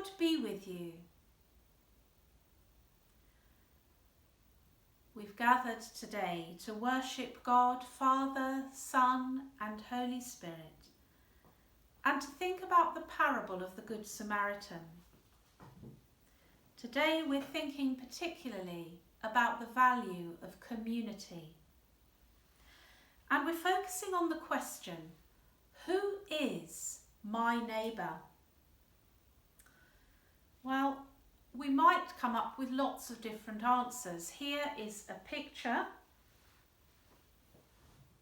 Lord be with you. We've gathered today to worship God, Father, Son, and Holy Spirit, and to think about the parable of the Good Samaritan. Today we're thinking particularly about the value of community. And we're focusing on the question, who is my neighbour? Well, we might come up with lots of different answers. Here is a picture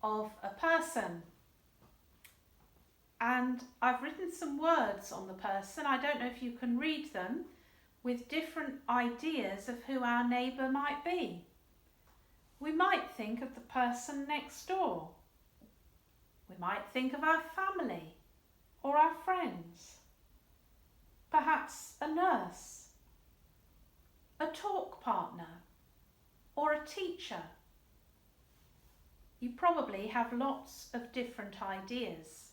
of a person. And I've written some words on the person. I don't know if you can read them, with different ideas of who our neighbour might be. We might think of the person next door. We might think of our family or our friends. Perhaps a nurse, a talk partner, or a teacher. You probably have lots of different ideas.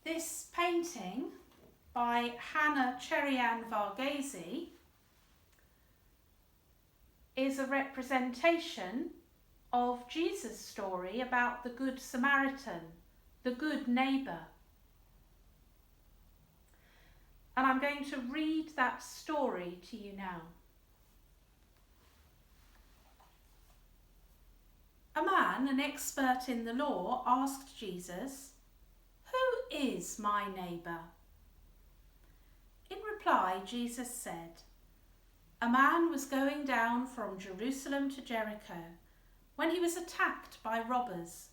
This painting by Hannah Cherian Varghese is a representation of Jesus' story about the Good Samaritan, the good neighbour. And I'm going to read that story to you now. A man, an expert in the law, asked Jesus, "Who is my neighbour?" In reply, Jesus said, "A man was going down from Jerusalem to Jericho when he was attacked by robbers.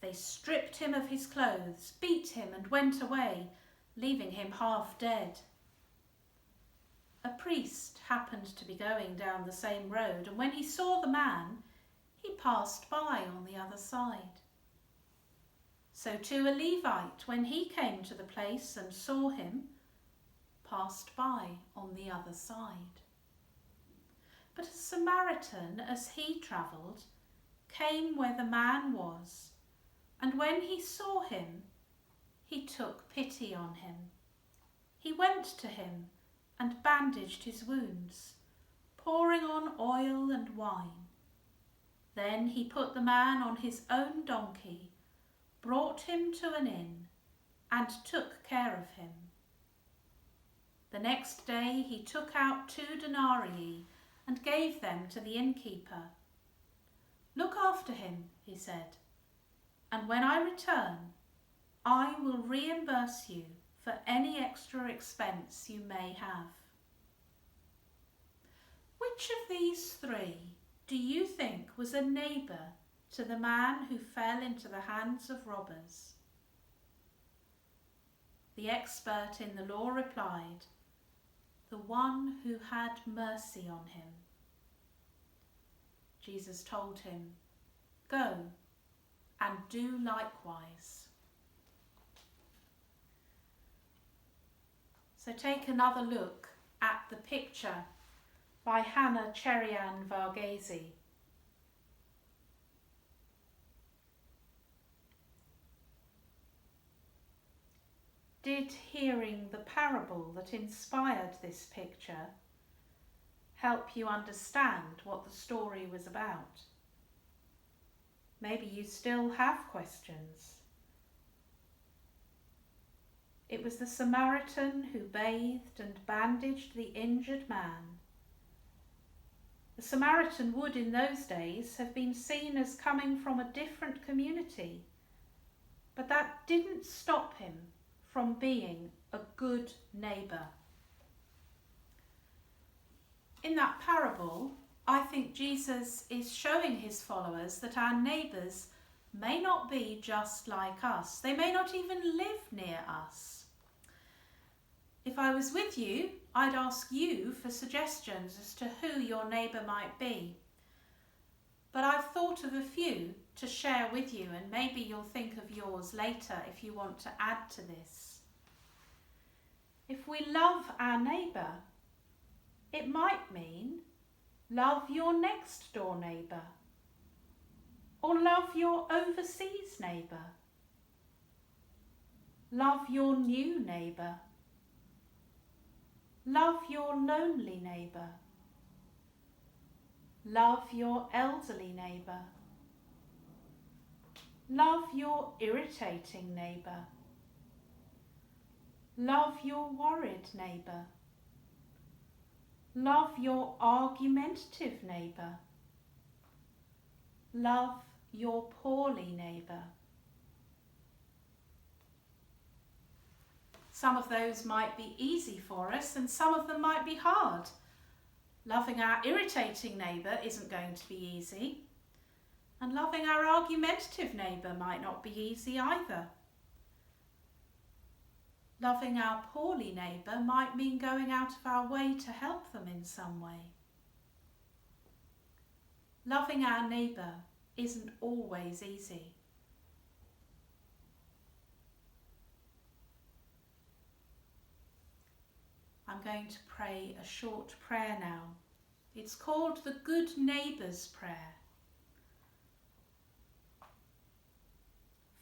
They stripped him of his clothes, beat him, and went away, leaving him half dead. A priest happened to be going down the same road, and when he saw the man, he passed by on the other side. So too a Levite, when he came to the place and saw him, passed by on the other side. But a Samaritan, as he travelled, came where the man was, and when he saw him, he took pity on him. He went to him and bandaged his wounds, pouring on oil and wine. Then he put the man on his own donkey, brought him to an inn, and took care of him. The next day he took out 2 denarii and gave them to the innkeeper. 'Look after him,' he said, 'and when I return, I will reimburse you for any extra expense you may have.' Which of these 3 do you think was a neighbour to the man who fell into the hands of robbers?" The expert in the law replied, "The one who had mercy on him." Jesus told him, "Go and do likewise." So take another look at the picture by Hannah Cherian Varghese. Did hearing the parable that inspired this picture help you understand what the story was about? Maybe you still have questions. It was the Samaritan who bathed and bandaged the injured man. The Samaritan would in those days have been seen as coming from a different community, but that didn't stop him from being a good neighbour. In that parable, I think Jesus is showing his followers that our neighbours may not be just like us. They may not even live near us. If I was with you, I'd ask you for suggestions as to who your neighbour might be. But I've thought of a few to share with you, and maybe you'll think of yours later if you want to add to this. If we love our neighbour, it might mean love your next door neighbour, or love your overseas neighbour, Love your new neighbour. Love your lonely neighbour. Love your elderly neighbour. Love your irritating neighbour. Love your worried neighbour. Love your argumentative neighbour. Love your poorly neighbour. Some of those might be easy for us and some of them might be hard. Loving our irritating neighbour isn't going to be easy, and loving our argumentative neighbour might not be easy either. Loving our poorly neighbour might mean going out of our way to help them in some way. Loving our neighbour isn't always easy. I'm going to pray a short prayer now. It's called the Good Neighbour's Prayer.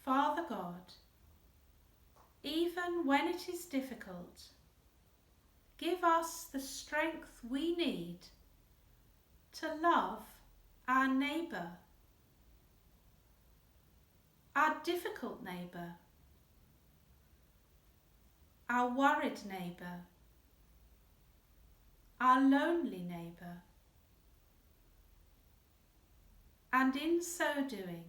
Father God, even when it is difficult, give us the strength we need to love our neighbour, our difficult neighbour, our worried neighbour, our lonely neighbour, and in so doing,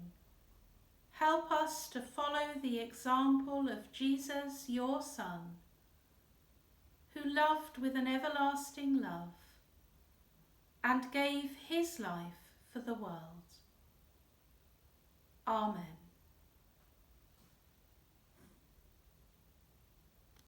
help us to follow the example of Jesus, your Son, who loved with an everlasting love and gave his life for the world. Amen.